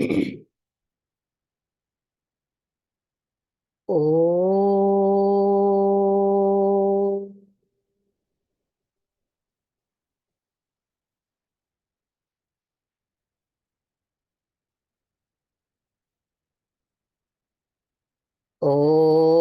Oh. Oh.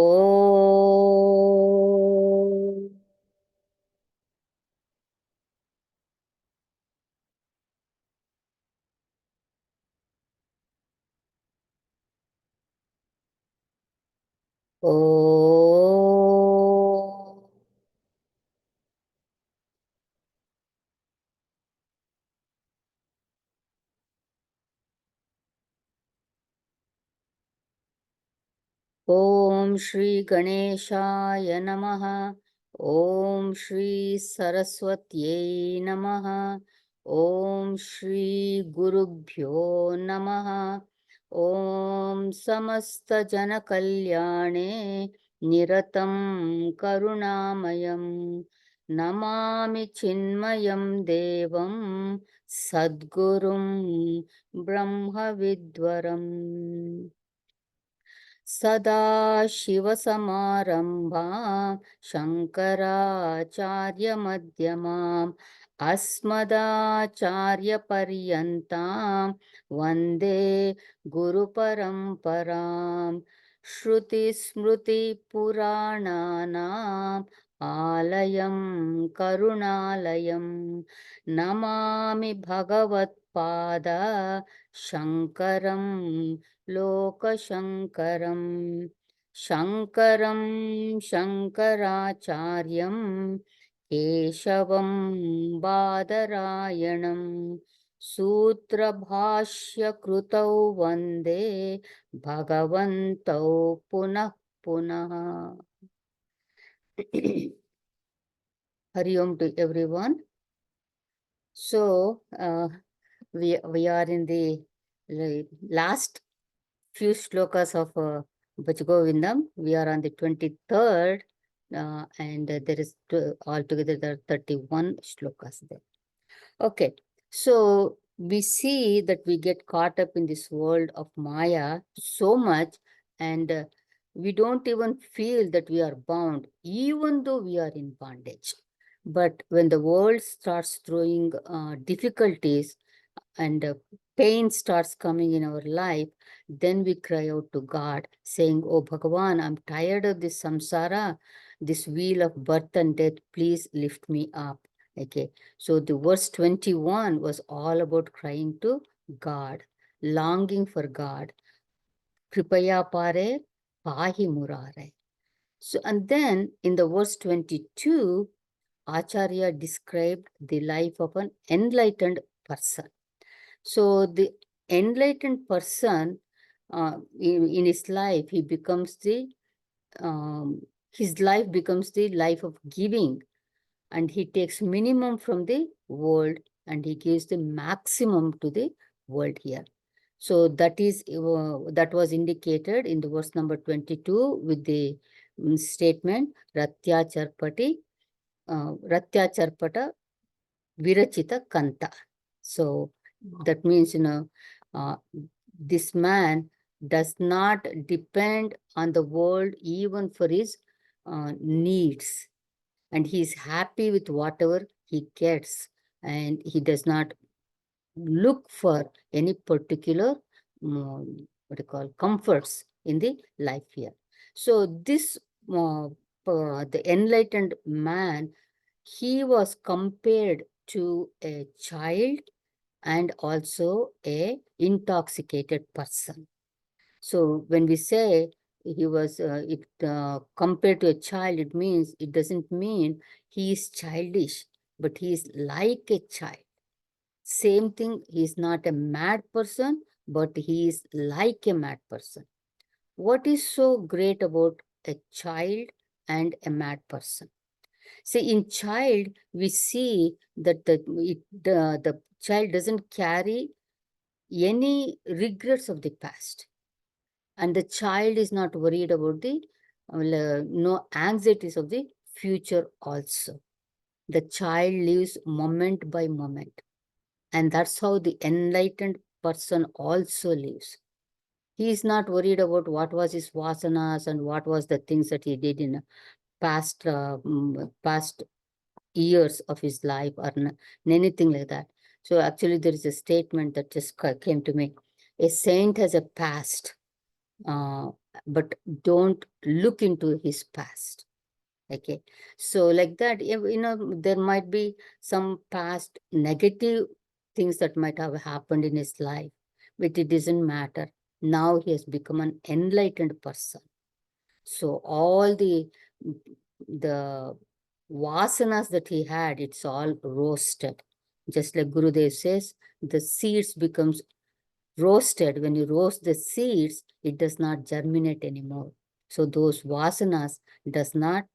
Oh. Om Shri Ganeshaya Namaha. Om Shri Saraswatye Namaha. Om Shri Gurubhyo Namaha. Om Samasta Jana Kalyane Niratam Karunamayam. Namami Chinmayam Devam Sadgurum Brahma Vidwaram. Sada Shiva Samarambha Shankaracharya Madhyamam Asmadacharya Paryantam Vande Guru Paramparam Shruti Smruti Purananam Alayam Karunalayam Namami Bhagavat Pada Shankaram Lokashankaram Shankaram Shankaracharyam Keshavam Badarayanam Sutra Bhashya Krutau Vande Bhagavantau Punah Punah. Hari Om to everyone. So, we are in the last few shlokas of Bhajagovindam. We are on the 23rd, and there is altogether there are 31 shlokas there. Okay, so we see that we get caught up in this world of Maya so much, and we don't even feel that we are bound, even though we are in bondage. But when the world starts throwing difficulties and pain starts coming in our life, then we cry out to God, saying, "Oh Bhagavan, I'm tired of this samsara, this wheel of birth and death. Please lift me up." Okay, so the verse 21 was all about crying to God, longing for God. Kripaya pare, pahi murare. So, and then in the verse 22, Acharya described the life of an enlightened person. So the enlightened person, in his life, he becomes his life becomes the life of giving, and he takes minimum from the world and he gives the maximum to the world here. So that is that was indicated in the verse number 22 with the statement Ratya Charpata Virachita Kanta. So that means, this man does not depend on the world even for his needs. And he is happy with whatever he gets. And he does not look for any particular, what you call, comforts in the life here. So this, the enlightened man, he was compared to a child and also a intoxicated person. So when we say he was compared to a child, it doesn't mean he is childish, but he is like a child. Same thing, he is not a mad person, but he is like a mad person. What is so great about a child and a mad person? See, in child, we see that the child doesn't carry any regrets of the past. And the child is not worried about the no anxieties of the future also. The child lives moment by moment. And that's how the enlightened person also lives. He is not worried about what was his vasanas and what was the things that he did in past years of his life or anything like that. So actually there is a statement that just came to me. A saint has a past, uh, but don't look into his past. Okay. So like that, there might be some past negative things that might have happened in his life, but it doesn't matter. Now he has become an enlightened person. So all the vasanas that he had, it's all roasted. Just like Gurudev says, the seeds becomes roasted. When you roast the seeds, it does not germinate anymore. So those vasanas does not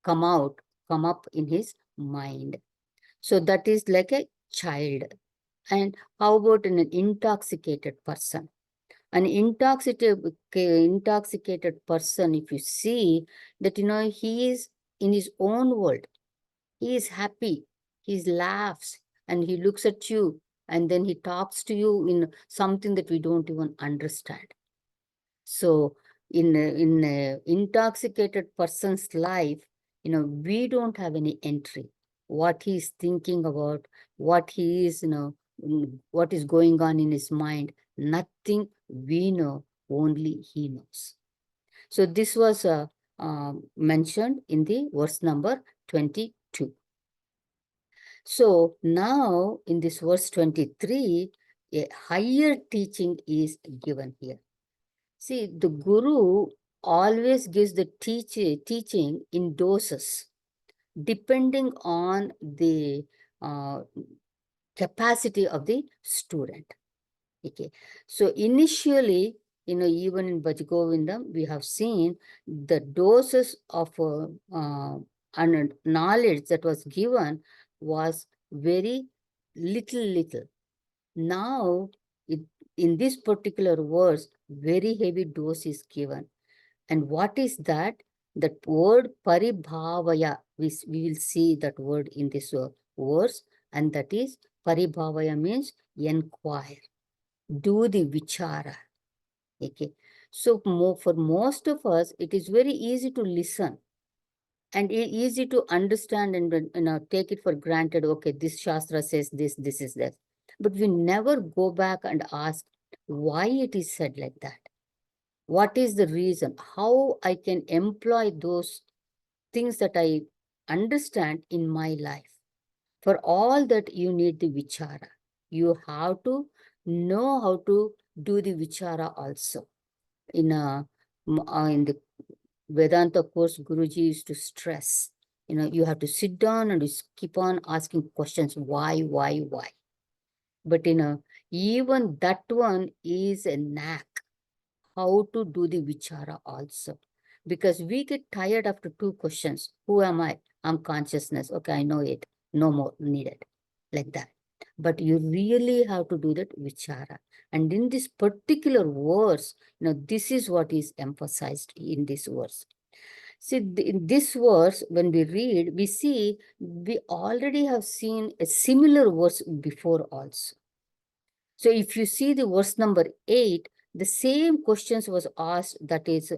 come up in his mind. So that is like a child. And how about an intoxicated person? An intoxicated person, if you see that, he is in his own world. He is happy. He laughs and he looks at you and then he talks to you in something that we don't even understand. So in a intoxicated person's life, we don't have any entry. What he is thinking about, what he is, what is going on in his mind, nothing we know, only he knows. So this was mentioned in the verse number 22. So now in this verse 23, a higher teaching is given here. See, the Guru always gives the teaching in doses, depending on the capacity of the student. Okay. So initially, even in Bhajagovindam, we have seen the doses of knowledge that was given was very little. Now, in this particular verse, very heavy dose is given. And what is that? That word paribhavaya, we will see that word in this verse, and that is paribhavaya means inquire, do the vichara. Okay. So for most of us, it is very easy to listen and easy to understand and take it for granted. Okay, this Shastra says this is that. But we never go back and ask why it is said like that. What is the reason? How I can employ those things that I understand in my life? For all that, you need the vichara. You have to know how to do the vichara also. In the Vedanta course, Guruji used to stress, you have to sit down and you keep on asking questions. Why? But, even that one is a knack, how to do the vichara also. Because we get tired after two questions. Who am I? I'm consciousness. Okay, I know it. No more needed. Like that. But you really have to do that vichara. And in this particular verse, this is what is emphasized in this verse. See, in this verse, when we read, we see we already have seen a similar verse before also. So if you see the verse number 8, the same questions was asked that is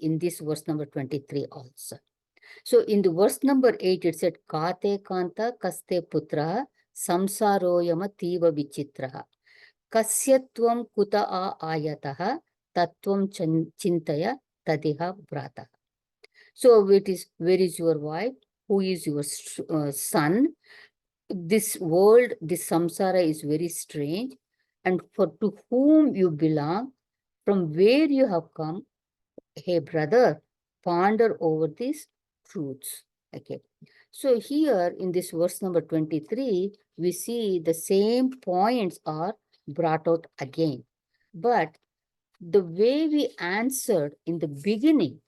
in this verse number 23 also. So in the verse number 8, it said, Kate Kanta Kaste Putra Samsaroyama Tiva Vichitra Kasyatvam Kuta A Ayataha Tatvam Chintaya Tadiha Brata. So it is, where is your wife? Who is your son? This world, this samsara is very strange. And for to whom you belong, from where you have come, hey brother, ponder over these truths. Okay. So here in this verse number 23, we see the same points are brought out again. But the way we answered in the beginning,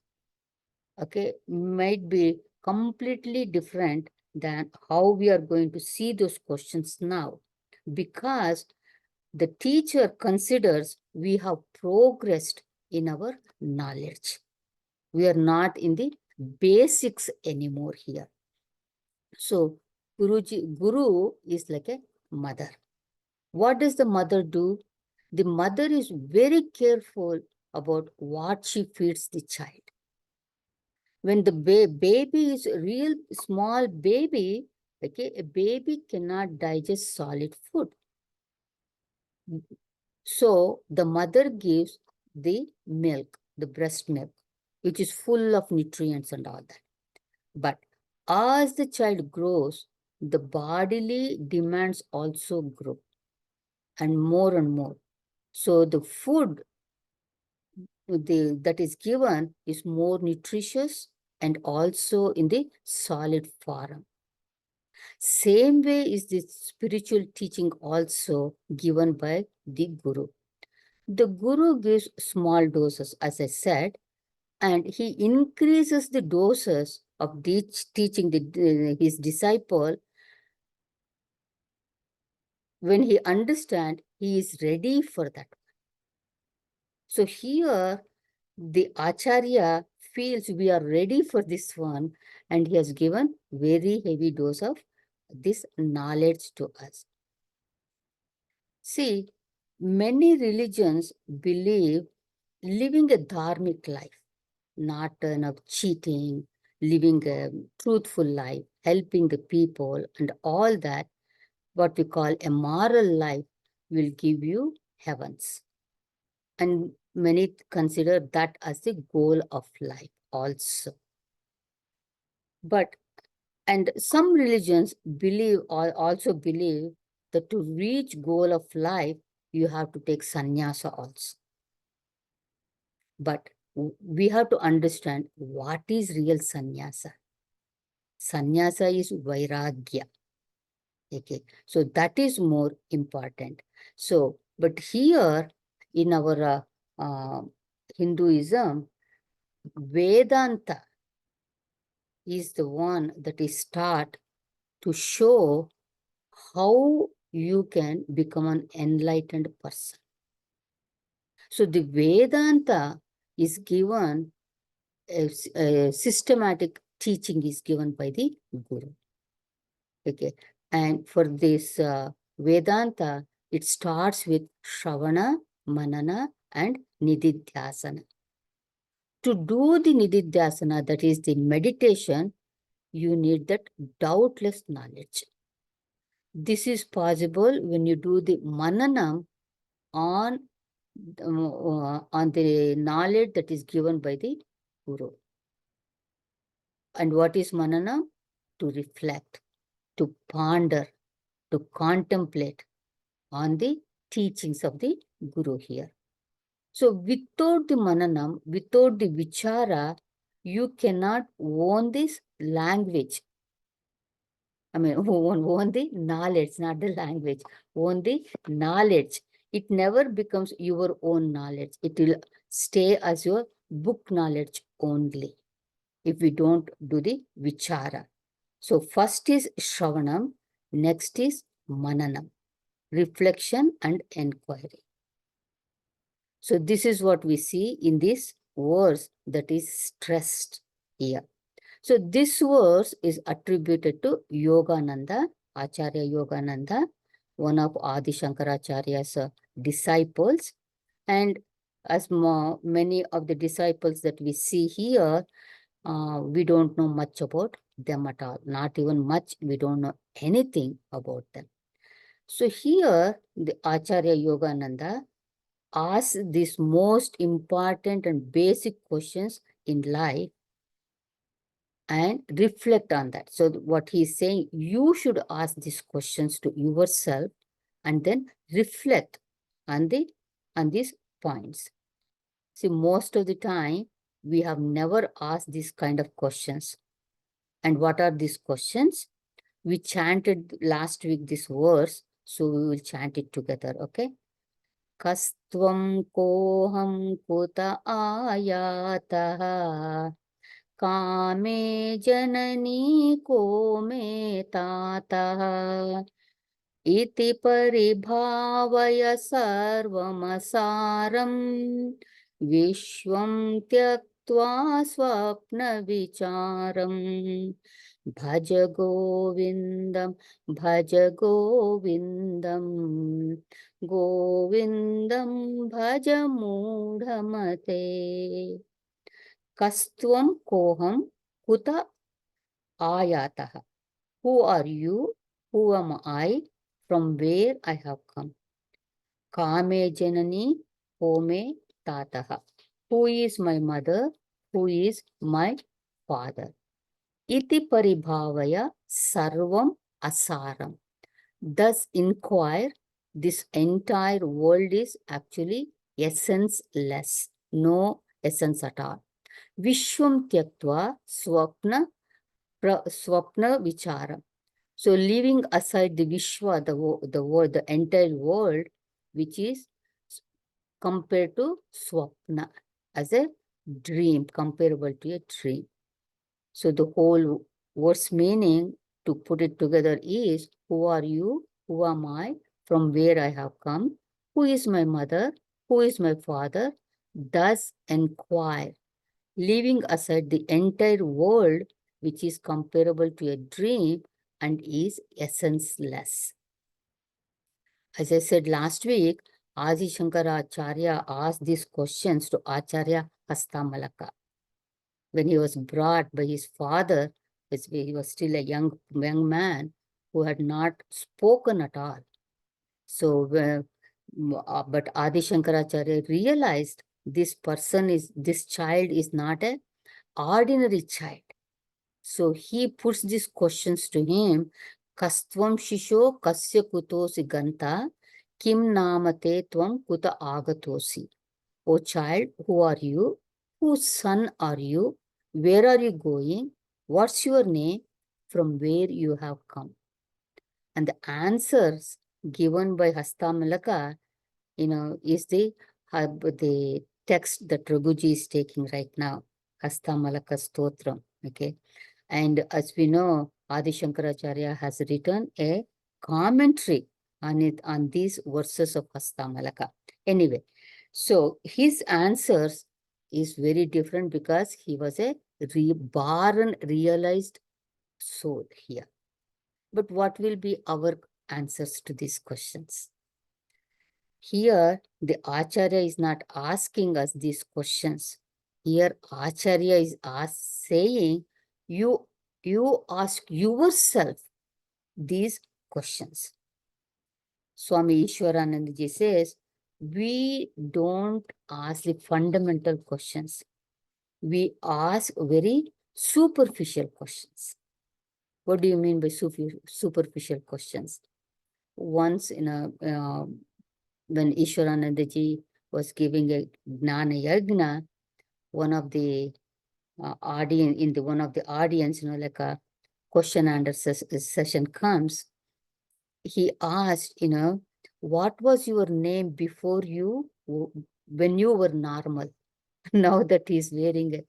okay, might be completely different than how we are going to see those questions now, because the teacher considers we have progressed in our knowledge. We are not in the basics anymore here. So Guru is like a mother. What does the mother do? The mother is very careful about what she feeds the child. When the baby is a real small baby, okay, a baby cannot digest solid food. So the mother gives the milk, the breast milk, which is full of nutrients and all that. But as the child grows, the bodily demands also grow and more and more. So the food that is given is more nutritious and also in the solid form. Same way is the spiritual teaching also given by the Guru. The Guru gives small doses, as I said, and he increases the doses of teaching his disciple. When he understands, he is ready for that. So here, the Acharya feels we are ready for this one, and he has given very heavy dose of this knowledge to us. See, many religions believe living a dharmic life, not of cheating, living a truthful life, helping the people, and all that, what we call a moral life, will give you heavens. And many consider that as the goal of life also. But, and some religions believe or also believe that to reach goal of life, you have to take sannyasa also. But we have to understand what is real sannyasa. Sannyasa is vairagya. Okay, so that is more important. So, but here in our Hinduism, Vedanta is the one that is taught to show how you can become an enlightened person. So the Vedanta is given, a systematic teaching is given by the Guru. Okay, and for this Vedanta, it starts with Shravana, Manana, and Nididhyasana. To do the Nididhyasana, that is the meditation, you need that doubtless knowledge. This is possible when you do the Mananam on the knowledge that is given by the Guru. And what is Mananam? To reflect, to ponder, to contemplate on the teachings of the Guru here. So without the Mananam, without the Vichara, you cannot own this language. I mean, own the knowledge, not the language. Own the knowledge. It never becomes your own knowledge. It will stay as your book knowledge only if we don't do the Vichara. So first is Shravanam, next is Mananam, reflection and inquiry. So this is what we see in this verse that is stressed here. So this verse is attributed to Yogananda, Acharya Yogananda, one of Adi Shankaracharya's disciples. And as many of the disciples that we see here, we don't know much about them at all. Not even much, we don't know anything about them. So here, the Acharya Yogananda asks these most important and basic questions in life and reflect on that. So what he's saying, you should ask these questions to yourself and then reflect on these points. See, most of the time, we have never asked these kind of questions. And what are these questions? We chanted last week this verse, so we will chant it together, okay? Kastvam koham kuta ayatah कामे जननी को मे तातः इति परिभावय सर्वमसारं विश्वं त्यक्त्वा स्वप्नविचारम् Bhajagovindam, Bhajagovindam, Govindam Bhajamudhamate. Kastvam koham kuta ayataha. Who are you? Who am I? From where I have come? Kame janani, home tataha. Who is my mother? Who is my father? Iti paribhavaya sarvam asaram. Thus inquire, this entire world is actually essenceless, no essence at all. Vishwam tyaktva swapna vicharam. So leaving aside the Vishwa, the world, the entire world, which is compared to Swapna, as a dream, comparable to a dream. So the whole word's meaning, to put it together, is, who are you? Who am I? From where I have come? Who is my mother? Who is my father? Thus inquire, leaving aside the entire world, which is comparable to a dream and is essenceless. As I said last week, Adi Shankaracharya asked these questions to Acharya Hastamalaka. When he was brought by his father, he was still a young man who had not spoken at all. So, but Adi Shankaracharya realized this child is not an ordinary child. So he puts these questions to him. Kastvam shisho kasya kutosi ganta, kim namate tvam kuta agatosi. O child, who are you? Whose son are you? Where are you going? What's your name? From where you have come? And the answers given by Hastamalaka, is the text that Raghuji is taking right now, Hastamalaka Stotram. Okay. And as we know, Adi Shankaracharya has written a commentary on these verses of Hastamalaka. Anyway, so his answers is very different because he was a reborn, realized soul here. But what will be our answers to these questions? Here, the Acharya is not asking us these questions. Here, Acharya is saying, you ask yourself these questions. Swami Ishwaranandaji says, we don't ask the fundamental questions. We ask very superficial questions. What do you mean by superficial questions? Once when Ishwaranandaji was giving a Gnana Yagna, one of the audience, like a question and answer session comes, he asked, what was your name before when you were normal? Now that he's wearing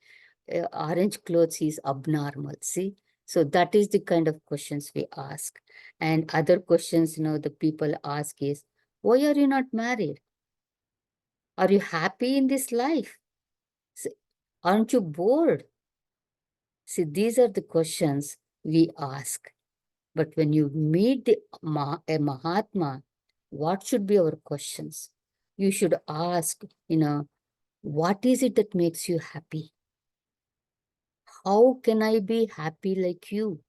orange clothes, he's abnormal, see? So that is the kind of questions we ask. And other questions, the people ask is, why are you not married? Are you happy in this life? Aren't you bored? See, these are the questions we ask. But when you meet a Mahatma, what should be our questions? You should ask, what is it that makes you happy? How can I be happy like you?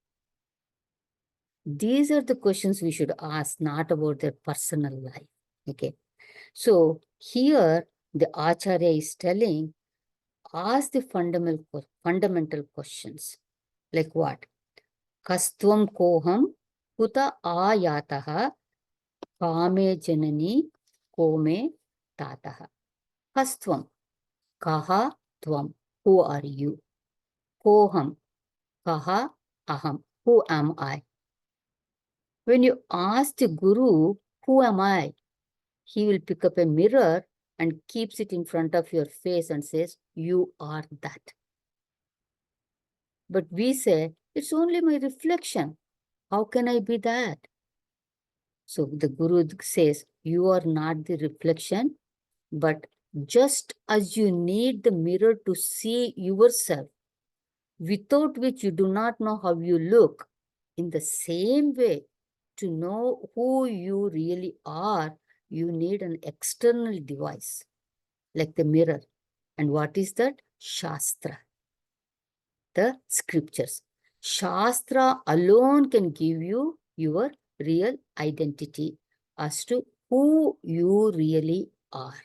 These are the questions we should ask, not about their personal life. Okay. So here the Acharya is telling, ask the fundamental questions. Like what? Kastvam koham kuta ayataha kame janani kome tataha. Kastvam, kaha tvam, who are you? Koham, kaha aham, who am I? When you ask the Guru, who am I? He will pick up a mirror and keeps it in front of your face and says, you are that. But we say, it's only my reflection. How can I be that? So the Guru says, you are not the reflection, but just as you need the mirror to see yourself, without which you do not know how you look. In the same way, to know who you really are, you need an external device, like the mirror. And what is that? Shastra, the scriptures. Shastra alone can give you your real identity as to who you really are.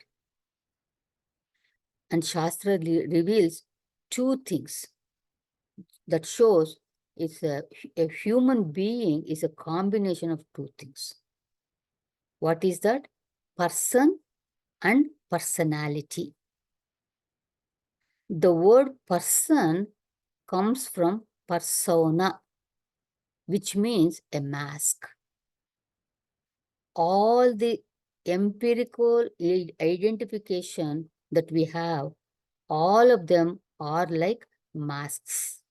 And Shastra reveals two things that shows it's a human being is a combination of two things. What is that? Person and personality. The word person comes from persona, which means a mask. All the empirical identification that we have, all of them are like masks.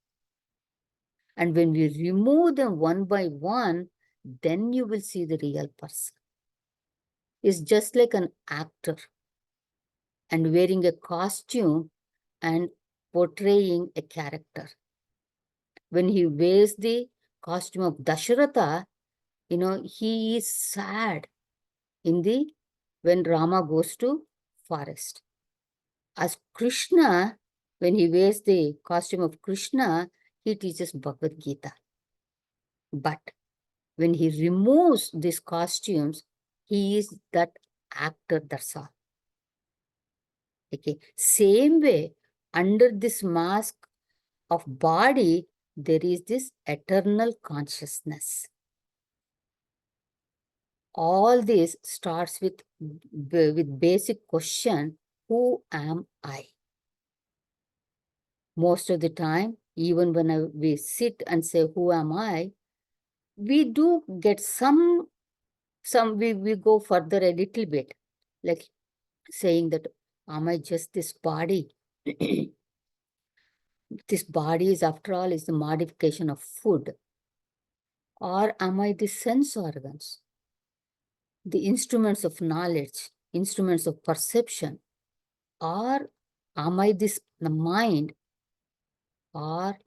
And when we remove them one by one, then you will see the real person. It's just like an actor and wearing a costume and portraying a character. When he wears the costume of Dasharatha, he is sad when Rama goes to forest. As Krishna, when he wears the costume of Krishna, he teaches Bhagavad Gita. But when he removes these costumes, he is that actor, that's all. Okay. Same way, under this mask of body, there is this eternal consciousness. All this starts with basic question, who am I? Most of the time, even when we sit and say, who am I? We do get we go further a little bit, like saying that, am I just this body? This body is, after all, is the modification of food. Or am I the sense organs, the instruments of knowledge, instruments of perception? Or am I the mind? Or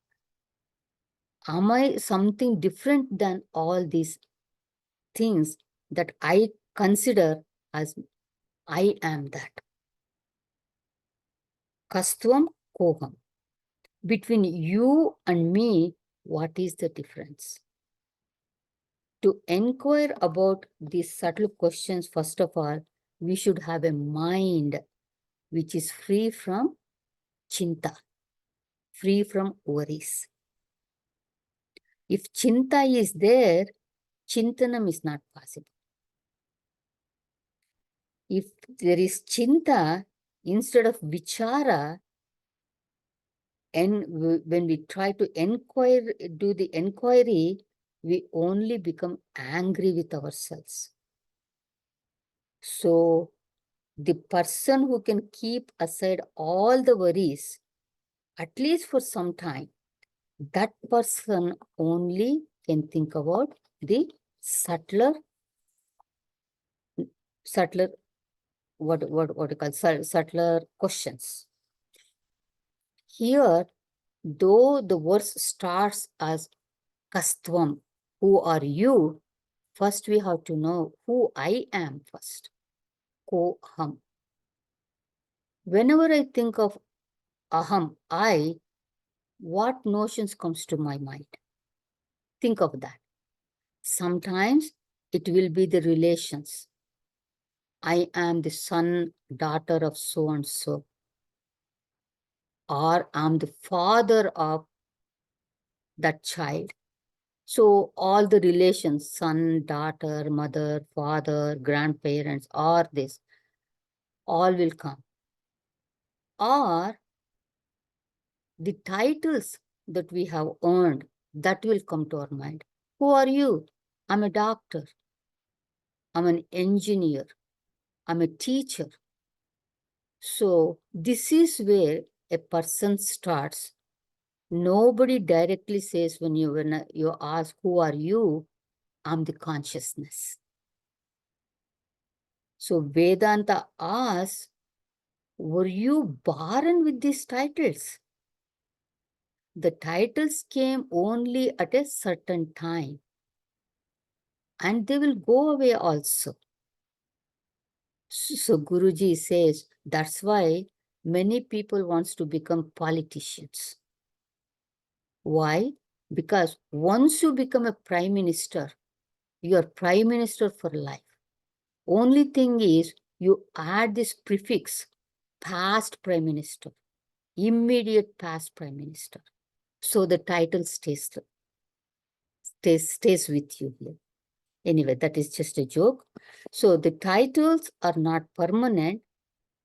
am I something different than all these things that I consider as I am that? Kastvam koham. Between you and me, what is the difference? To inquire about these subtle questions, first of all, we should have a mind which is free from chinta, free from worries. If chinta is there, chintanam is not possible. If there is chinta, instead of vichara, and when we try to do the inquiry, we only become angry with ourselves. So the person who can keep aside all the worries, at least for some time, that person only can think about the subtler, what you call subtler questions. Here, though the verse starts as kastvam, who are you? First, we have to know who I am first. Ko aham. Whenever I think of aham, I, what notions comes to my mind? Think of that. Sometimes it will be the relations. I am the son, daughter of so and so. Or I'm the father of that child. So all the relations, son, daughter, mother, father, grandparents, or this, all will come. Or the titles that we have earned, that will come to our mind. Who are you? I'm a doctor. I'm an engineer. I'm a teacher. So this is where a person starts. Nobody directly says when you ask, who are you? I'm the consciousness. So Vedanta asks, were you born with these titles? The titles came only at a certain time, and they will go away also. So Guruji says that's why many people wants to become politicians. Why? Because once you become a prime minister, you are prime minister for life. Only thing is you add this prefix, past prime minister, immediate past prime minister. So the title stays with you here. Anyway, that is just a joke. So the titles are not permanent,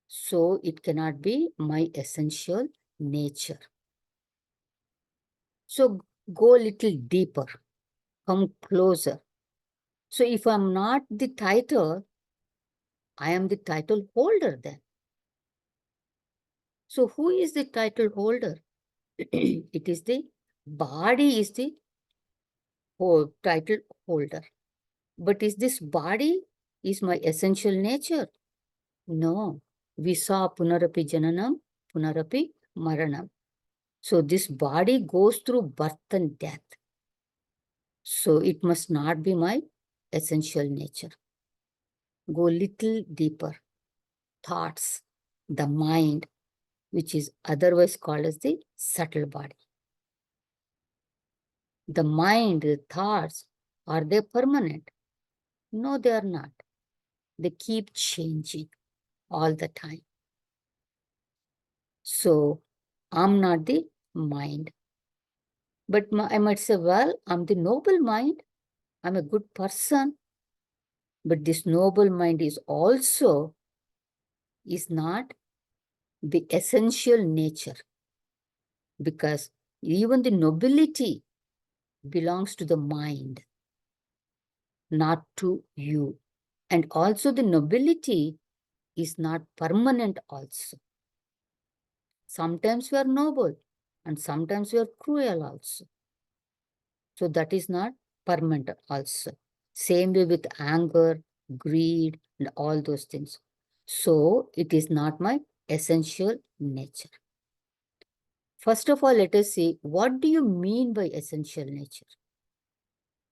so it cannot be my essential nature. So go a little deeper, come closer. So if I'm not the title, I am the title holder then. So who is the title holder? It is the body is the title holder. But is this body is my essential nature? No. We saw punarapi jananam, punarapi maranam. So this body goes through birth and death. So it must not be my essential nature. Go little deeper. Thoughts, the mind, which is otherwise called as the subtle body. The mind, the thoughts, are they permanent? No, they are not. They keep changing all the time. So I'm not the mind. But I might say, well, I'm the noble mind. I'm a good person. But this noble mind is not the essential nature, because even the nobility belongs to the mind, not to you. And also the nobility is not permanent also. Sometimes we are noble and sometimes we are cruel also. So that is not permanent also. Same way with anger, greed, and all those things. So it is not my essential nature. First of all, let us see, what do you mean by essential nature?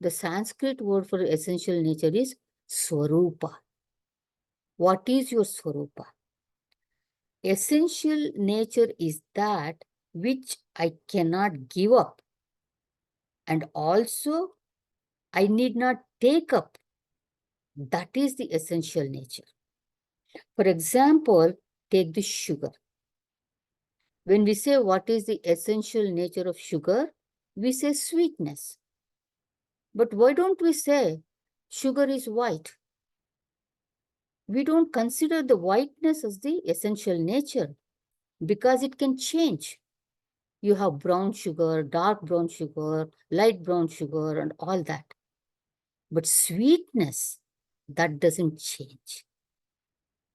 The Sanskrit word for essential nature is swarupa. What is your swarupa? Essential nature is that which I cannot give up, and also I need not take up. That is the essential nature. For example, take the sugar. When we say what is the essential nature of sugar, we say sweetness. But why don't we say sugar is white? We don't consider the whiteness as the essential nature because it can change. You have brown sugar, dark brown sugar, light brown sugar, and all that. But sweetness, that doesn't change.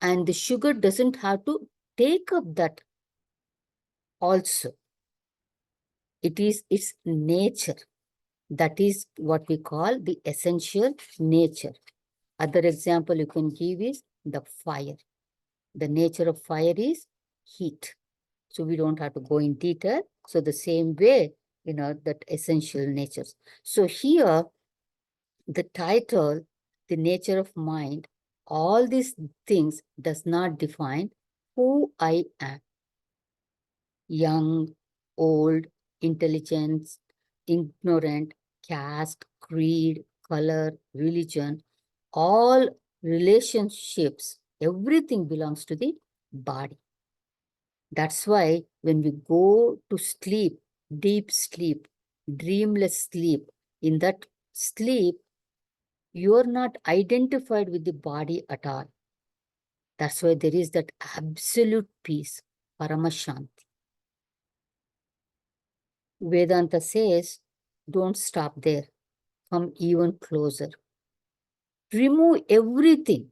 And the sugar doesn't have to take up that also. It is its nature. That is what we call the essential nature. Other example you can give is the fire. The nature of fire is heat. So we don't have to go in detail. So the same way, that essential natures. So here, the title, the nature of mind, all these things does not define who I am. Young, old, intelligent, ignorant, caste, creed, color, religion, all relationships, everything belongs to the body. That's why when we go to sleep, deep sleep, dreamless sleep, in that sleep, you are not identified with the body at all. That's why there is that absolute peace, Paramashanti. Vedanta says, don't stop there. Come even closer. Remove everything.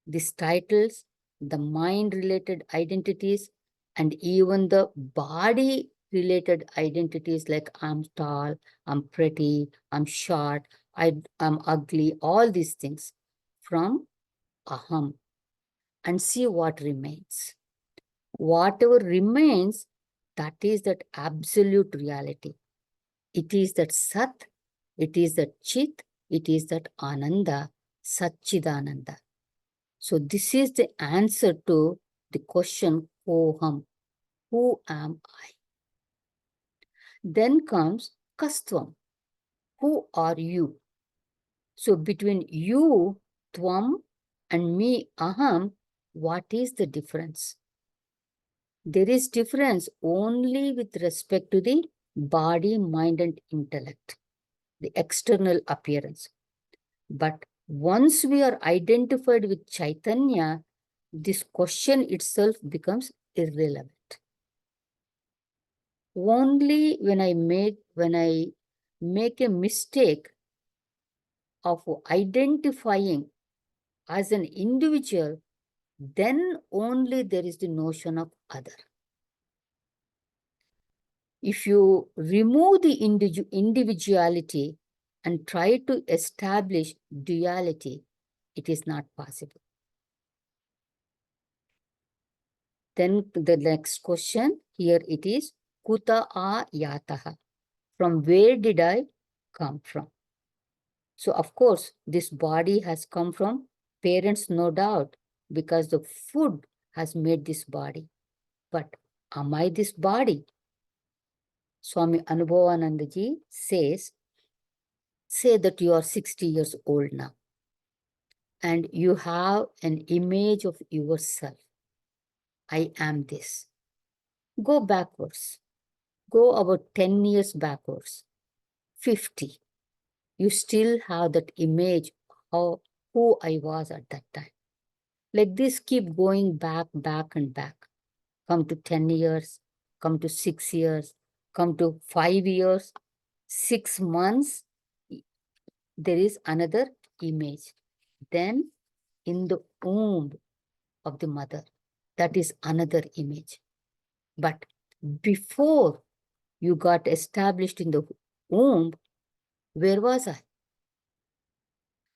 These titles, the mind-related identities, and even the body-related identities like I'm tall, I'm pretty, I'm short, I'm ugly, all these things from aham, and see what remains. Whatever remains That is that absolute reality. It is that Sat, it is that Chit, it is that Ananda, Satchidananda. So this is the answer to the question, Koham, who am I? Then comes Kastvam, who are you? So between you, Tvam, and me, Aham, what is the difference? There is difference only with respect to the body, mind, and intellect, the external appearance. But once we are identified with Chaitanya, this question itself becomes irrelevant. Only when I make a mistake of identifying as an individual, then only there is the notion of other. If you remove the individuality and try to establish duality, it is not possible. Then the next question, here it is, Kuta a yataha? From where did I come from? So of course, this body has come from parents, no doubt, because the food has made this body. But am I this body? Swami Anubhavanandaji says, say that you are 60 years old now and you have an image of yourself. I am this. Go backwards. Go about 10 years backwards. 50. You still have that image of who I was at that time. Like this, keep going back, and back. Come to 10 years, come to 6 years, come to 5 years, 6 months, there is another image. Then in the womb of the mother, that is another image. But before you got established in the womb, where was I?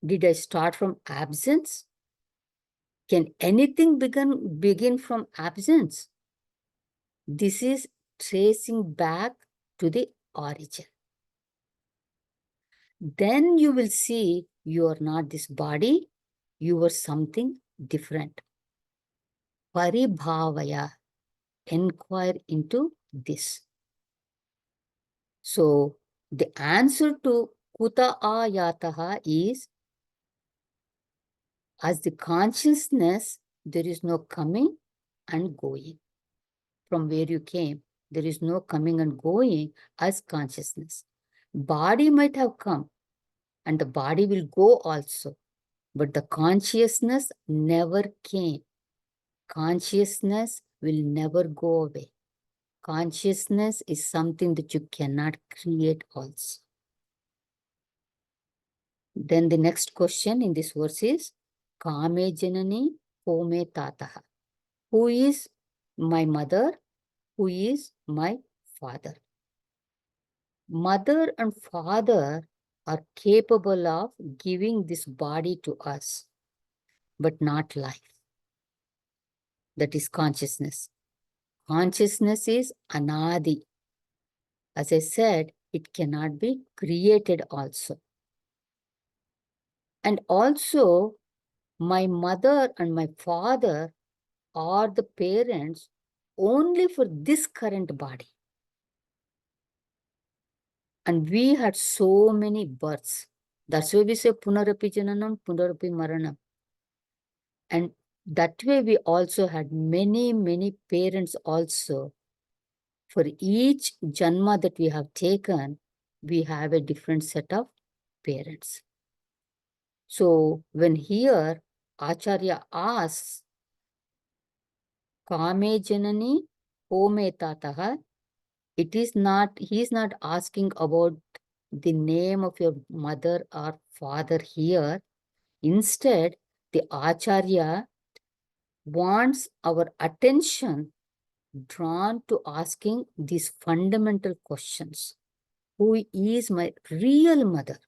Did I start from absence? Can anything begin from absence? This is tracing back to the origin. Then you will see you are not this body, you are something different. Paribhavaya, inquire into this. So the answer to Kuta ayataha is, as the consciousness, there is no coming and going. From where you came, there is no coming and going as consciousness. Body might have come and the body will go also, but the consciousness never came. Consciousness will never go away. Consciousness is something that you cannot create also. Then the next question in this verse is, Kame Janani Pome Tataha. Who is my mother? Who is my father? Mother and father are capable of giving this body to us, but not life. That is consciousness. Consciousness is anadi. As I said, it cannot be created also. And also, my mother and my father are the parents only for this current body. And we had so many births. That's why we say Punarapi Jananam, Punarapi Maranam. And that way we also had many, many parents also. For each Janma that we have taken, we have a different set of parents. So when here Acharya asks, Kame Janani Home Tataha, it is not, he is not asking about the name of your mother or father here. Instead, the Acharya wants our attention drawn to asking these fundamental questions. Who is my real mother?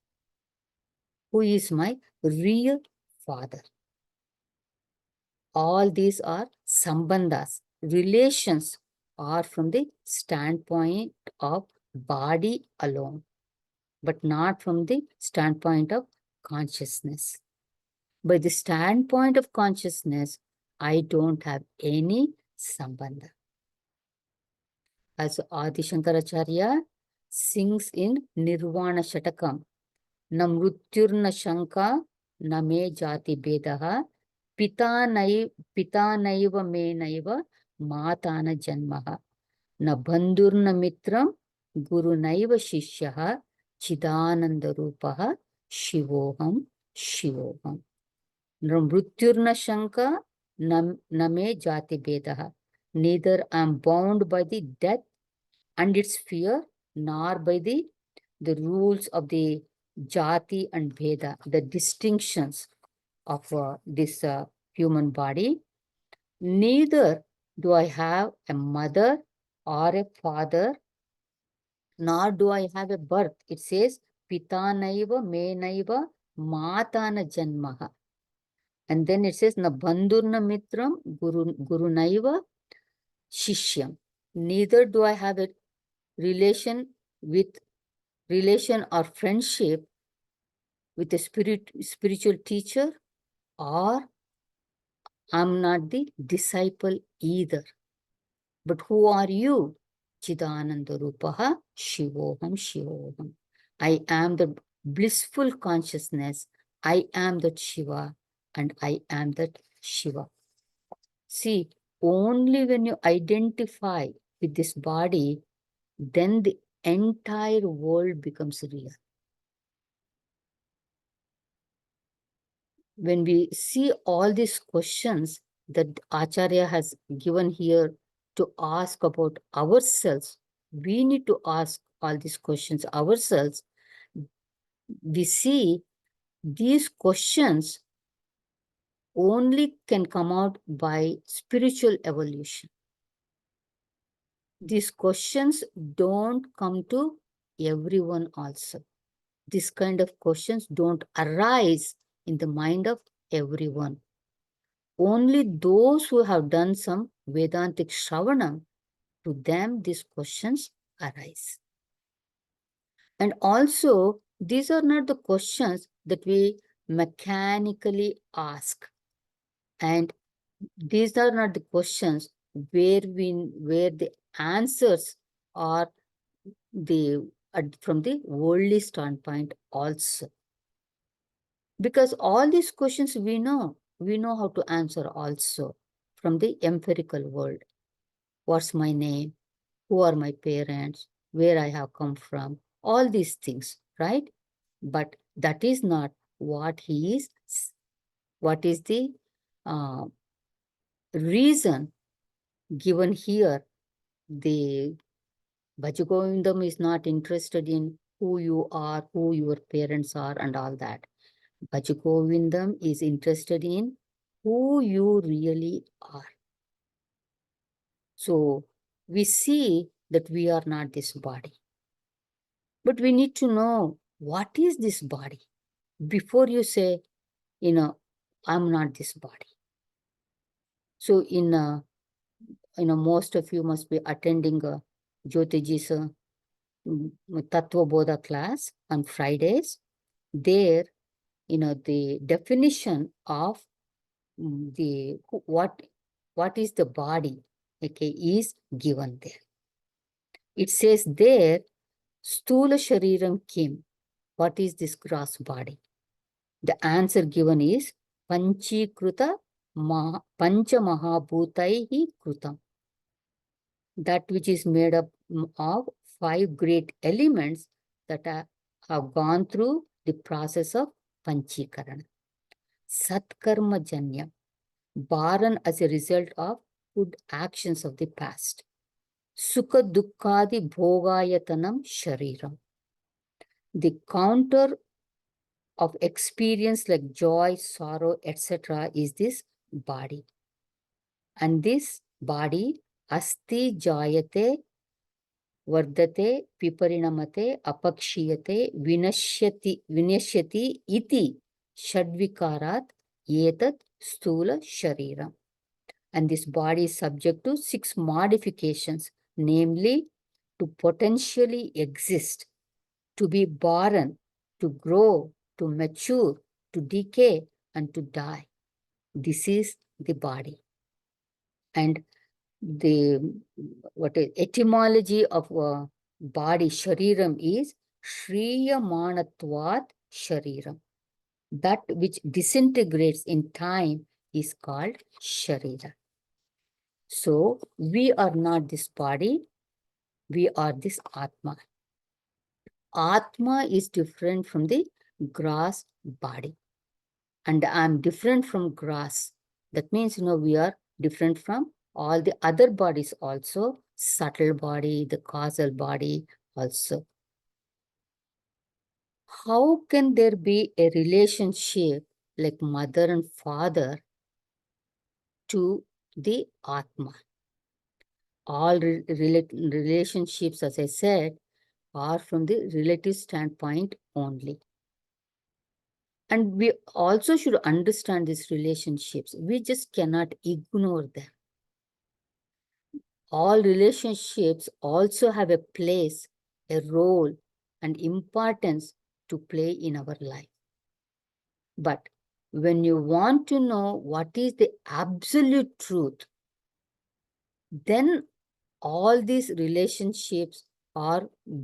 Who is my real father? All these are sambandhas, relations are from the standpoint of body alone, but not from the standpoint of consciousness. By the standpoint of consciousness, I don't have any sambandha. As Adi Shankaracharya sings in Nirvana Shatakam, na mrutyurna shanka na me jati bedaha pitanaiva me naiva matana janmaha na bandhurna mitram guru naiva shishyaha chidananda rupaha shivoham shivoham. Mrutyurna shanka name jati bedaha. Neither I am bound by the death and its fear, nor by the rules of the jati and bheda, the distinctions of this human body. Neither do I have a mother or a father, nor do I have a birth. It says, Pitanaiva, Menaiva, Matana Janmaha. And then it says, Na Bandhurna Mitram, Guru Naiva, Shishyam. Neither do I have a relation or friendship with a spiritual teacher, or I'm not the disciple either. But who are you? Chidananda Rupaha Shivoham Shivoham. I am the blissful consciousness. I am that Shiva, and I am that Shiva. See, only when you identify with this body, then the entire world becomes real. When we see all these questions that Acharya has given here to ask about ourselves, we need to ask all these questions ourselves. We see these questions only can come out by spiritual evolution. These questions don't come to everyone also. This kind of questions don't arise in the mind of everyone. Only those who have done some Vedantic Shravanam, to them these questions arise. And also, these are not the questions that we mechanically ask. And these are not the questions where the answers are from the worldly standpoint also. Because all these questions we know how to answer also from the empirical world. What's my name? Who are my parents? Where I have come from? All these things, right? But that is not what is the reason given here. The Bhajagovindam is not interested in who you are, who your parents are, and all that. Bhajagovindam is interested in who you really are. So we see that we are not this body. But we need to know what is this body before you say, I'm not this body. So most of you must be attending Jyotiji's Tattva Bodha class on Fridays. There, the definition of what is the body, okay, is given there. It says there, Stula Shariram Kim. What is this gross body? The answer given is Panchikruta Pancha Mahabhutaihi Krutam. That which is made up of 5 great elements that have gone through the process of Panchikarana. Satkarma Janya, born as a result of good actions of the past. Sukha Dukkadi Bhogayatanam Shariram. The counter of experience like joy, sorrow, etc. is this body. And this body, Asti Jayate, Vardate, Piparinamate, Apakshiyate, Vinashyati iti Shadvikarat Yetat Stula Shariram. And this body is subject to 6 modifications, namely to potentially exist, to be born, to grow, to mature, to decay, and to die. This is the body. And the etymology of body, shariram, is Shriyamanatvat shariram. That which disintegrates in time is called sharira. So we are not this body, we are this Atma. Atma is different from the grass body. And I'm different from grass. That means, we are different from all the other bodies also, subtle body, the causal body also. How can there be a relationship like mother and father to the Atma? All relationships, as I said, are from the relative standpoint only. And we also should understand these relationships. We just cannot ignore them. All relationships also have a place, a role, and importance to play in our life. But when you want to know what is the absolute truth, then all these relationships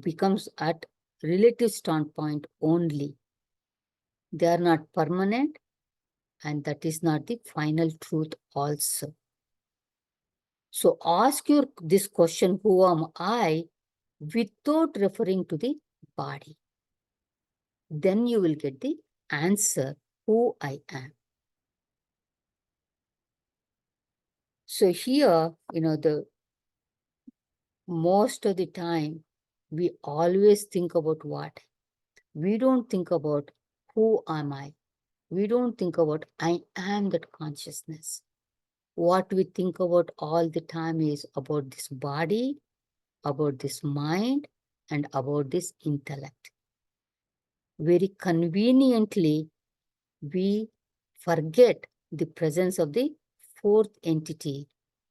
becomes at relative standpoint only. They are not permanent, and that is not the final truth also. So ask this question, who am I, without referring to the body. Then you will get the answer, who I am. So here, most of the time, we always think about what? We don't think about who am I. We don't think about I am that consciousness. What we think about all the time is about this body, about this mind, and about this intellect. Very conveniently, we forget the presence of the fourth entity,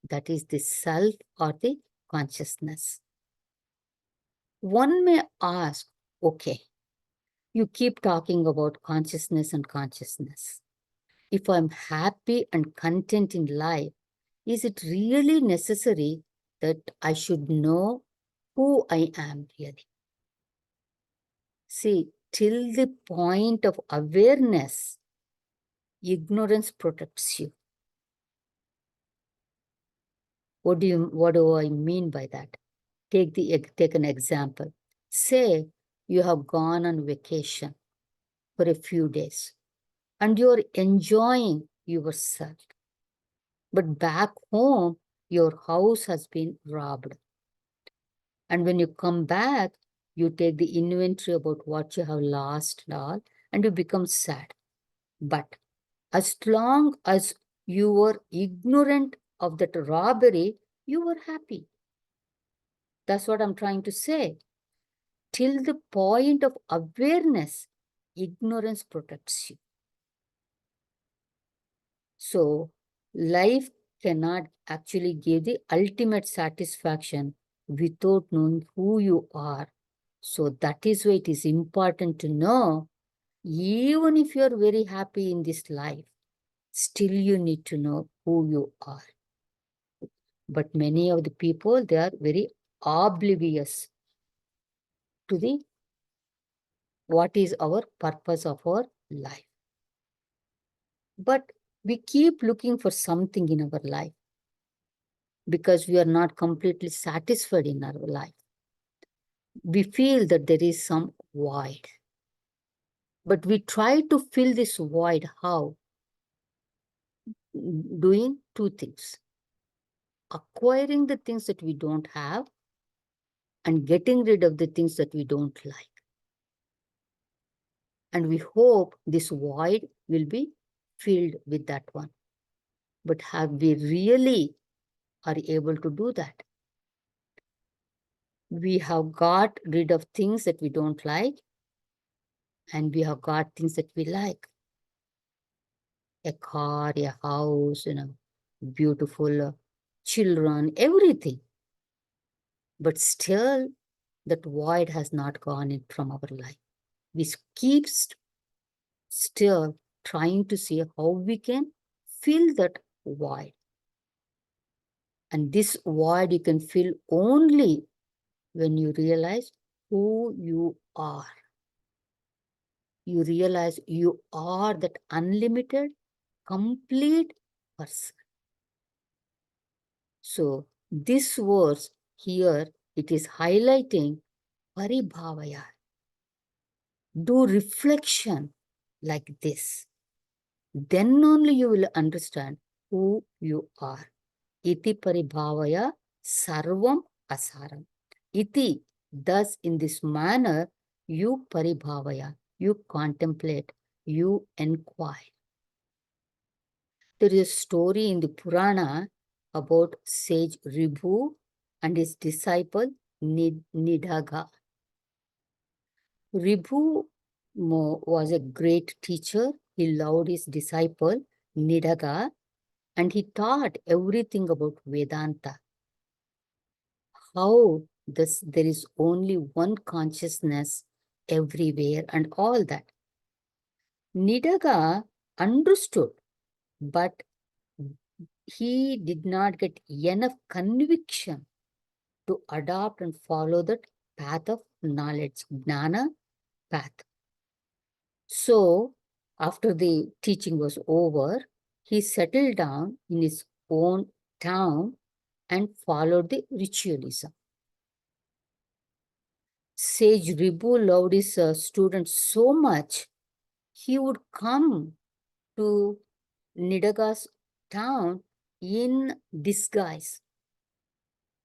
that is the self or the consciousness. One may ask, okay, you keep talking about consciousness and consciousness. If I'm happy and content in life, is it really necessary that I should know who I am really? See, till the point of awareness, ignorance protects you. What do I mean by that? Take an example. Say you have gone on vacation for a few days and you're enjoying yourself. But back home, your house has been robbed. And when you come back, you take the inventory about what you have lost and all, and you become sad. But as long as you were ignorant of that robbery, you were happy. That's what I'm trying to say. Till the point of awareness, ignorance protects you. So, life cannot actually give the ultimate satisfaction without knowing who you are. So, that is why it is important to know, even if you are very happy in this life, still you need to know who you are. But many of the people, they are very oblivious to what is our purpose of our life. But we keep looking for something in our life because we are not completely satisfied in our life. We feel that there is some void. But we try to fill this void. How? Doing two things. Acquiring the things that we don't have and getting rid of the things that we don't like. And we hope this void will be filled with that one. But have we really are able to do that? We have got rid of things that we don't like, and we have got things that we like. A car, a house, beautiful children, everything. But still, that void has not gone in from our life. We keep still trying to see how we can fill that void. And this void you can fill only when you realize who you are. You realize you are that unlimited, complete person. So this verse here, it is highlighting paribhavaya. Do reflection like this. Then only you will understand who you are. Iti paribhavaya sarvam asaram. Iti, thus in this manner, you paribhavaya, you contemplate, you inquire. There is a story in the Purana about sage Ribhu and his disciple Nidhaga. Ribhu was a great teacher. He loved his disciple Nidhaga and he taught everything about Vedanta. How there is only one consciousness everywhere and all that. Nidhaga understood, but he did not get enough conviction to adopt and follow that path of knowledge, jnana path. So, after the teaching was over, he settled down in his own town and followed the ritualism. Sage Ribhu loved his students so much, he would come to Nidaga's town in disguise,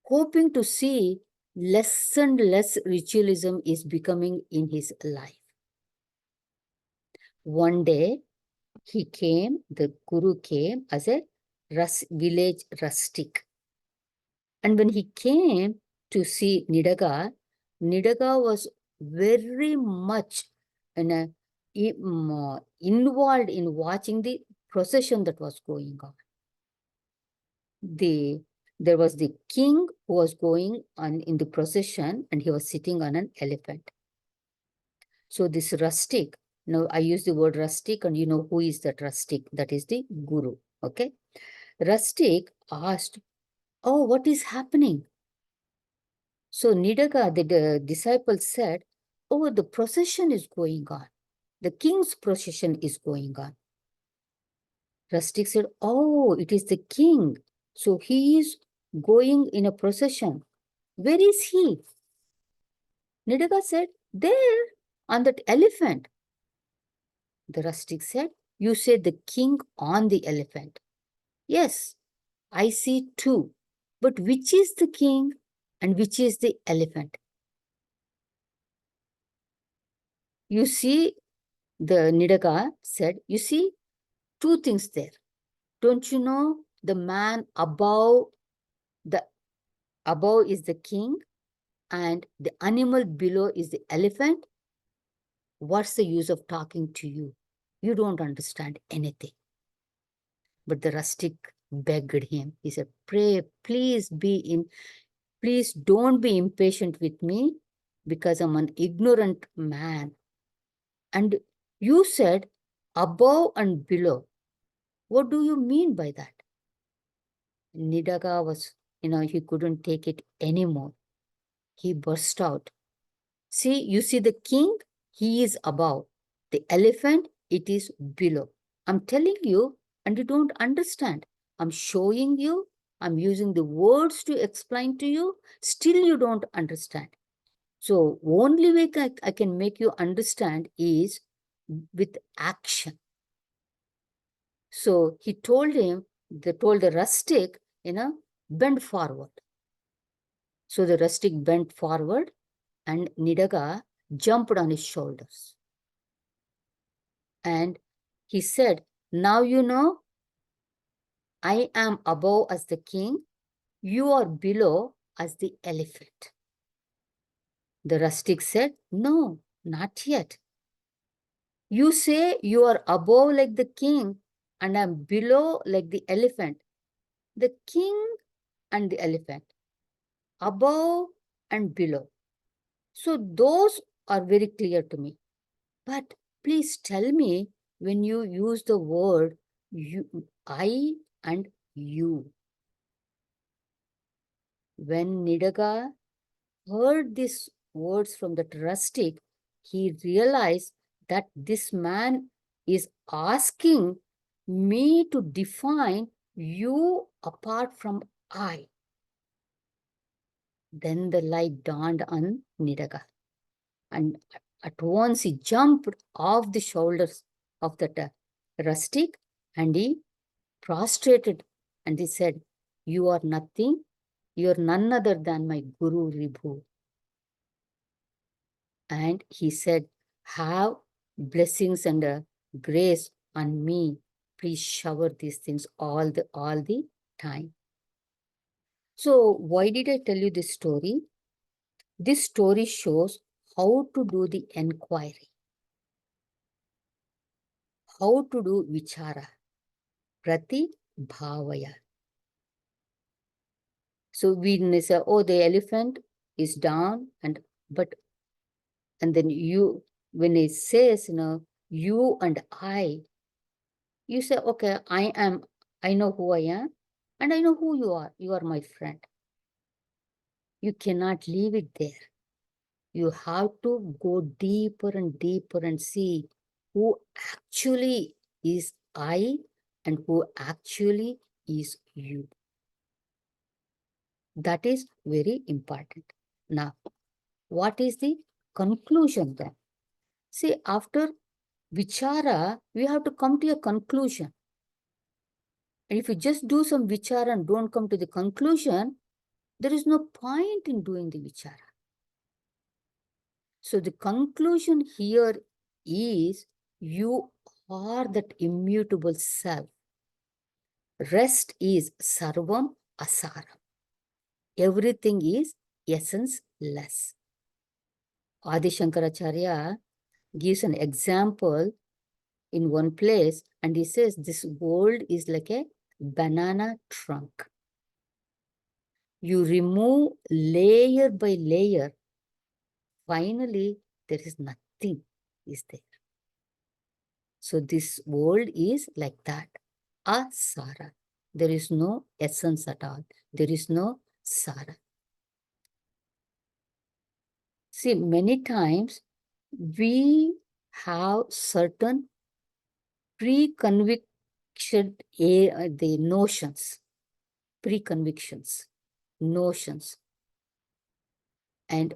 hoping to see less and less ritualism is becoming in his life. One day, the Guru came as a village rustic. And when he came to see Nidaga was very much involved in watching the procession that was going on. There was the king who was going on in the procession and he was sitting on an elephant. So this rustic, now I use the word rustic and you know who is that rustic? That is the Guru, okay? Rustic asked, oh, what is happening? So Nidaga, the disciple said, oh, the procession is going on. The king's procession is going on. Rustic said, oh, it is the king. So he is going in a procession. Where is he? Nidaga said, there, on that elephant. The rustic said, you said the king on the elephant. Yes, I see two. But which is the king and which is the elephant? You see, the Nidaga said, you see, two things there. Don't you know the man above is the king and the animal below is the elephant? What's the use of talking to you? You don't understand anything. But the rustic begged him. He said, pray, please don't be impatient with me because I'm an ignorant man. And you said above and below. What do you mean by that? Nidaga was, he couldn't take it anymore. He burst out. See, you see the king, he is above. The elephant, it is below. I'm telling you, and you don't understand. I'm showing you, I'm using the words to explain to you, still you don't understand. So only way I can make you understand is with action. So he told the rustic, bend forward. So the rustic bent forward and Nidaga jumped on his shoulders. And he said, now you know, I am above as the king, you are below as the elephant. The rustic said, no, not yet. You say you are above like the king and I'm below like the elephant. the king and the elephant, above and below. So those are very clear to me. But please tell me when you use the word you, I and you. When Nidaga heard these words from that rustic, he realized that this man is asking me to define you apart from I. Then the light dawned on Nidaga, and at once he jumped off the shoulders of that rustic, and he prostrated, and he said, "You are nothing. You are none other than my Guru Ribhu." And he said, "Have blessings and grace on me. Please shower these things all the time." So why did I tell you this story? This story shows how to do the enquiry, how to do vichara, prati bhavaya. So we say, oh, the elephant is down, and then you, when it says, you and I, you say, okay, I know who I am, and I know who you are. You are my friend. You cannot leave it there. You have to go deeper and deeper and see who actually is I and who actually is you. That is very important. Now, what is the conclusion then? See, after vichara, we have to come to a conclusion. And if you just do some vichara and don't come to the conclusion, there is no point in doing the vichara. So the conclusion here is you are that immutable self. Rest is sarvam asaram. Everything is essence-less. Adi Shankaracharya gives an example in one place, and he says this world is like a banana trunk. You remove layer by layer, finally there is nothing is there. So this world is like that, asara. There is no essence at all. There is no sara. See, many times we have certain pre-conviction, the notions, pre-convictions, notions, and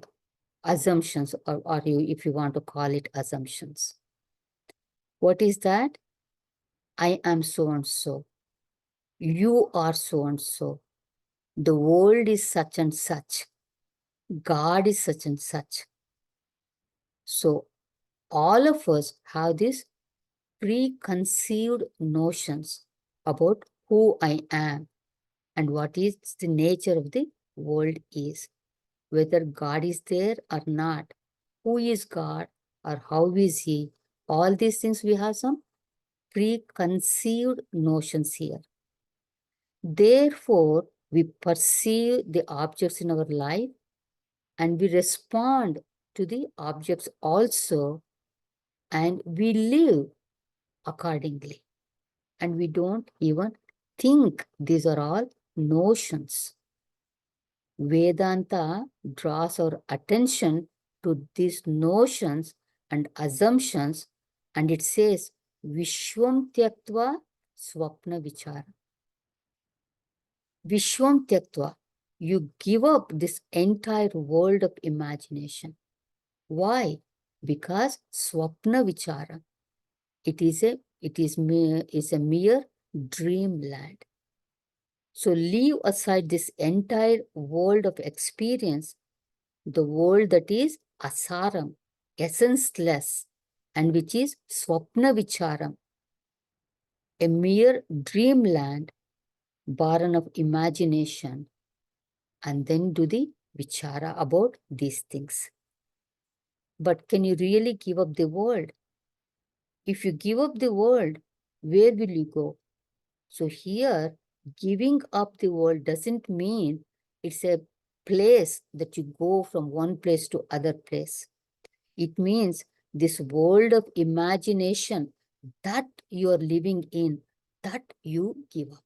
assumptions, or you, if you want to call it assumptions. What is that? I am so and so. You are so and so. The world is such and such. God is such and such. So all of us have these preconceived notions about who I am and what is the nature of the world is. Whether God is there or not, who is God or how is he, all these things we have some preconceived notions here. Therefore, we perceive the objects in our life and we respond to the objects also, and we live accordingly. And we don't even think these are all notions. Vedanta draws our attention to these notions and assumptions, and it says, Vishwam Tyaktva Swapna Vichara. Vishwam Tyaktva, you give up this entire world of imagination. Why? Because Swapna Vichara, it is a mere dreamland. So leave aside this entire world of experience, the world that is asaram, essenceless, and which is swapna vicharam, a mere dreamland born of imagination, and then do the vichara about these things. But can you really give up the world? If you give up the world, where will you go? So here, Giving up the world doesn't mean it's a place that you go from one place to other place. It means this world of imagination that you are living in, that you give up.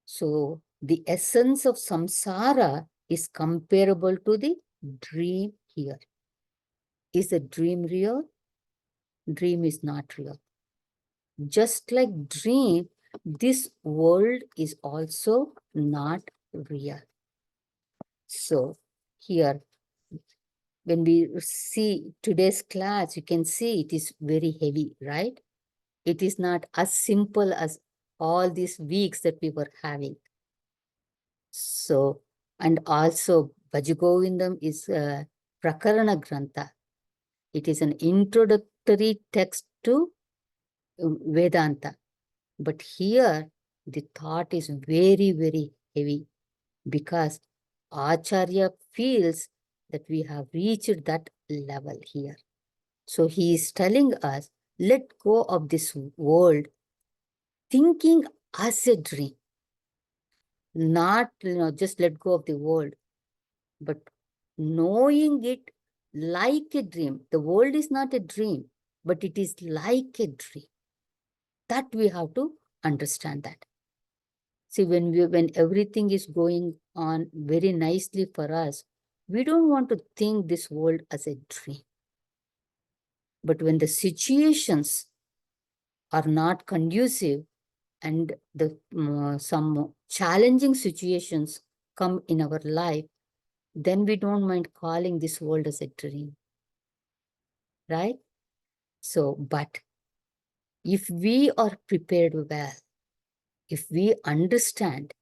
So the essence of samsara is comparable to the dream here. Is the dream real? Dream is not real. Just like dream, this world is also not real. So here, when we see today's class, you can see it is very heavy, right? It is not as simple as all these weeks that we were having. So, and also Bhajagovindam is a Prakarana Grantha. It is an introductory text to Vedanta. But here, the thought is very, very heavy because Acharya feels that we have reached that level here. So he is telling us, let go of this world, thinking as a dream. Not, just let go of the world, but knowing it like a dream. The world is not a dream, but it is like a dream. That we have to understand that. See, when everything is going on very nicely for us, we don't want to think this world as a dream. But when the situations are not conducive and some challenging situations come in our life, then we don't mind calling this world as a dream. Right? So, but if we are prepared well, if we understand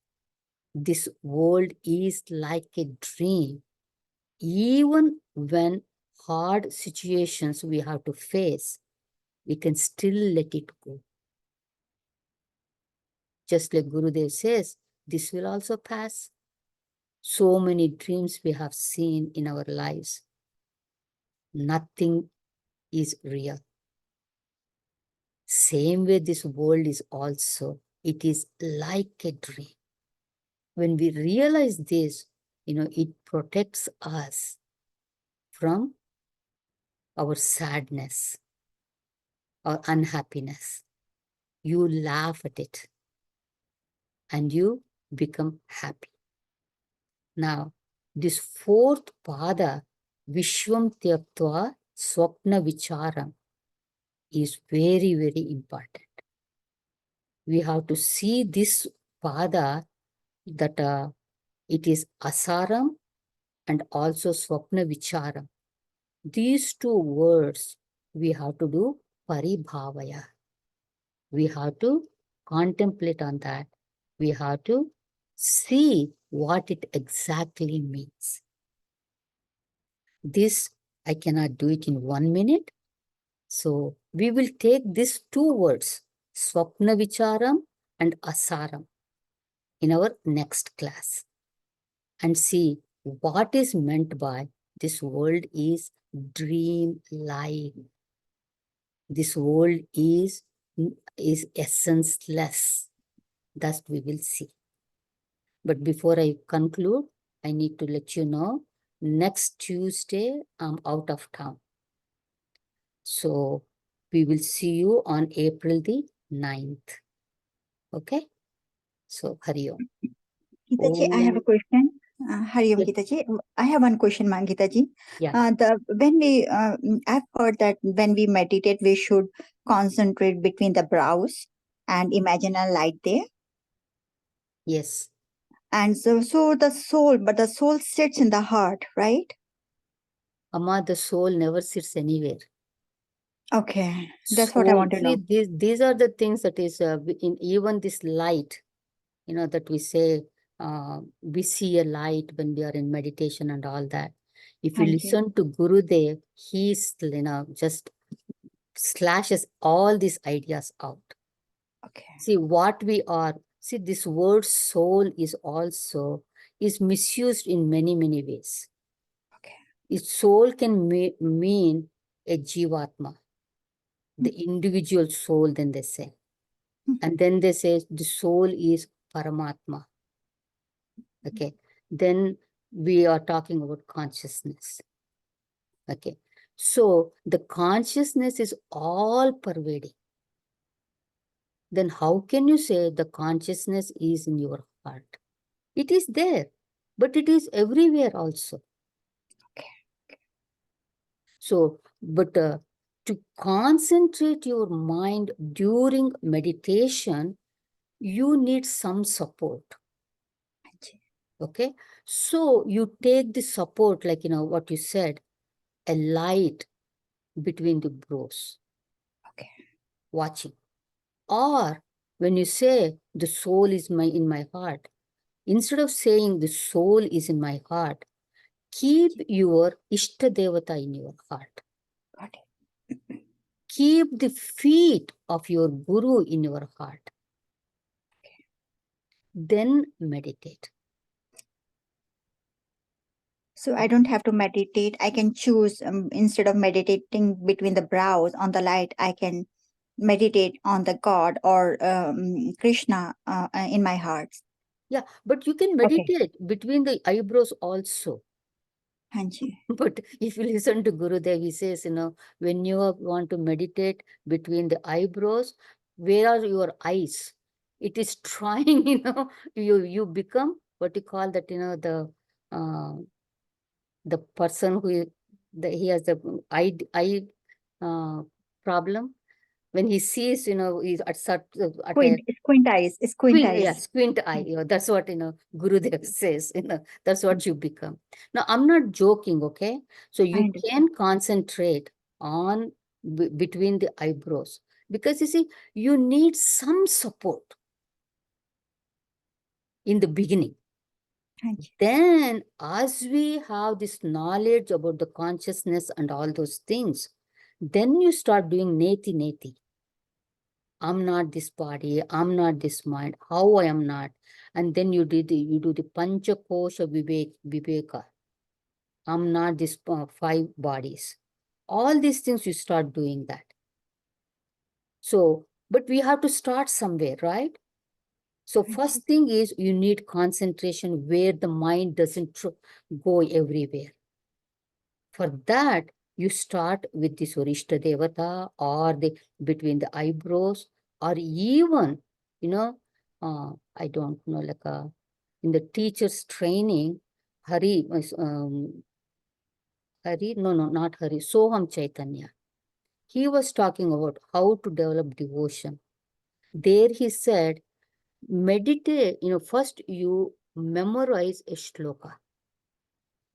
this world is like a dream, even when hard situations we have to face, we can still let it go. Just like Gurudev says, this will also pass. So many dreams we have seen in our lives. Nothing is real. Same way this world is also, it is like a dream. When we realize this, it protects us from our sadness or unhappiness. You laugh at it and you become happy. Now, this fourth pada, Vishwam Tyaktva Swapna Vicharam, is very, very important. We have to see this pada that it is asaram and also swapna vicharam. These two words we have to do paribhavaya. We have to contemplate on that. We have to see what it exactly means. This, I cannot do it in 1 minute. So we will take these two words, swapna vicharam and asaram, in our next class and see what is meant by this world is dream-like. This world is essenceless. Thus we will see. But before I conclude, I need to let you know, next Tuesday, I'm out of town. So we will see you on April the 9th. Okay? So, Hari Om. Gitaji, I have a question. Hari Om, Yes. Gitaji. I have one question, ma'am, Gitaji. Yeah. I've heard that when we meditate, we should concentrate between the brows and imagine a light there. Yes. And so the soul sits in the heart, right? Amma, the soul never sits anywhere. Okay, that's what I So want to see, know. these are the things that is in even this light, that we say, we see a light when we are in meditation and all that. If you Thank you. listen to Gurudev, he's, just slashes all these ideas out. Okay. See what we are. See, this word soul is also is misused in many, many ways. Okay. Its soul can mean a jivatma, the individual soul, then they say. And then they say the soul is Paramatma. Okay. Then we are talking about consciousness. Okay. So the consciousness is all pervading. Then how can you say the consciousness is in your heart? It is there, but it is everywhere also. Okay. So, but to concentrate your mind during meditation, you need some support. Okay. So you take the support, like, what you said, a light between the brows, Okay. watching. Or when you say the soul is in my heart, instead of saying the soul is in my heart, keep your Ishta Devata in your heart. Got it. Keep the feet of your Guru in your heart. Then meditate. So I don't have to meditate. I can choose, instead of meditating between the brows on the light, I can meditate on the God or Krishna in my heart. Yeah, but you can Okay. meditate between the eyebrows also. Hanji. But if you listen to Gurudev, he says, when you want to meditate between the eyebrows, where are your eyes? It is trying, you become what you call that, uh, the person he has the eye problem. When he sees, he's at a Squint eyes. Squint eyes. squint eye. That's what, Gurudev says, that's what you become. Now, I'm not joking, okay? So I you understand. can concentrate on between the eyebrows, because you see, you need some support in the beginning. Hanji. Then, as we have this knowledge about the consciousness and all those things, then you start doing neti neti. I'm not this body, I'm not this mind, how I am not. And then you do the Pancha Kosha Viveka. I'm not this 5 bodies. All these things you start doing that. So, but we have to start somewhere, right? So Hanji. first thing is you need concentration where the mind doesn't go everywhere. For that, you start with the Surishta Devata or the between the eyebrows, or even, I don't know, like in the teacher's training, Hari, no, not Hari, Soham Chaitanya. He was talking about how to develop devotion. There he said, meditate, first you memorize a shloka.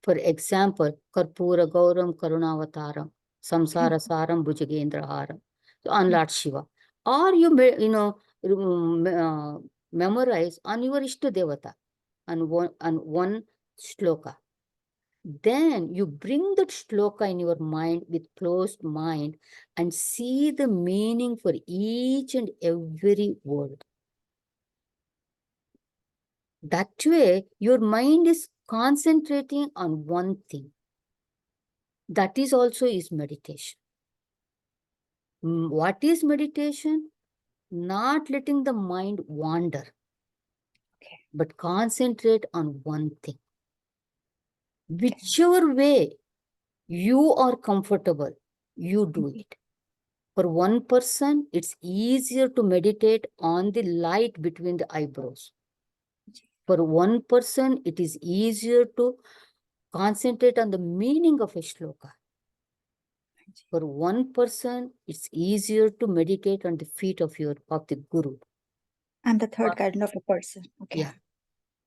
For example, Karpura Gauram Karunavataram, Samsara Saram Bhujagendra Haram, so on Lord Shiva. Or you, memorize on your Ishta Devata, on one shloka. Then you bring that shloka in your mind with closed mind and see the meaning for each and every word. That way, your mind is concentrating on one thing. That is also is meditation. What is meditation? Not letting the mind wander, Okay. but concentrate on one thing. Whichever way you are comfortable, you do it. For one person, it's easier to meditate on the light between the eyebrows. For one person, it is easier to concentrate on the meaning of a shloka. For one person, it's easier to meditate on the feet of the Guru. I'm the third kind of a person. Okay. Yeah.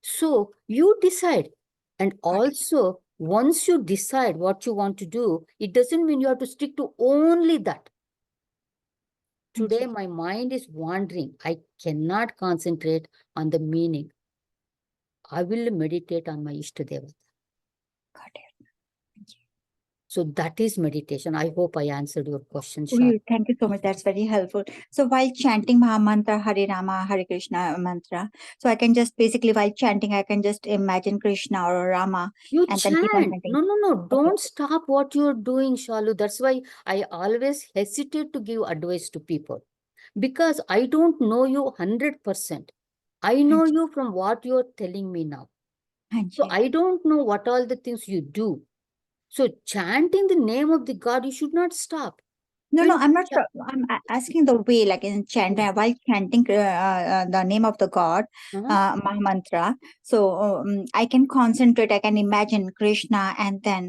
So you decide. And Got it. also, once you decide what you want to do, it doesn't mean you have to stick to only that. Today, Hanji. my mind is wandering. I cannot concentrate on the meaning. I will meditate on my Ishtadevata. Got it. Hanji. So that is meditation. I hope I answered your question, Oh, Shah. thank you so much. That's very helpful. So while chanting Maha Mantra, Hare Rama, Hare Krishna mantra, so I can just basically while chanting, I can just imagine Krishna or Rama You and then keep on chant. chanting. No, no, no. Okay. Don't stop what you're doing, Shalu. That's why I always hesitate to give advice to people. because I don't know you 100%. I know you from what you're telling me now. So I don't know what all the things you do. So chanting the name of the God, you should not stop. No, When no, I'm you not. I'm asking the way, like in chanting, while chanting the name of the God, uh-huh. Mahamantra. So I can concentrate. I can imagine Krishna and then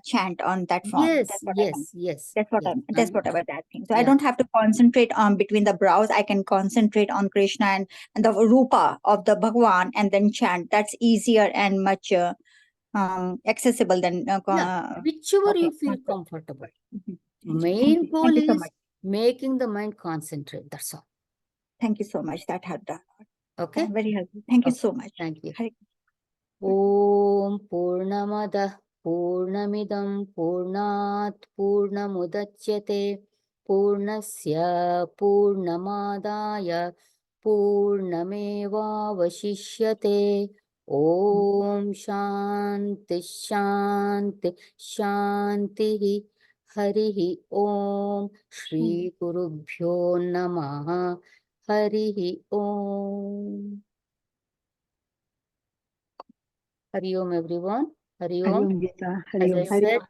chant on that form. Yes, That's what I meant. yes, yes, That's what yes. That's what I was asking. So I Yeah. don't have to concentrate on between the brows. I can concentrate on Krishna and the rupa of the Bhagwan and then chant. That's easier and much accessible than Yeah. Whichever okay. you feel comfortable. Mhm. Thank Main you. goal Thank you so is much. making the mind concentrate. That's all. Thank you so much. That helped. Okay? Very helpful. Thank you Okay. so much. Thank you. Hare ॐ पूर्णमदः पूर्णमिदं पूर्णात् पूर्णमुदच्यते पूर्णस्य पूर्णमादाय पूर्णमेवावशिष्यते ॐ शान्ति शान्ति शान्तिः हरिः ॐ श्रीगुरुभ्यो नमः हरिः ॐ Hari Om everyone. Hari Om. Hariom Gita, As I Hariom. said,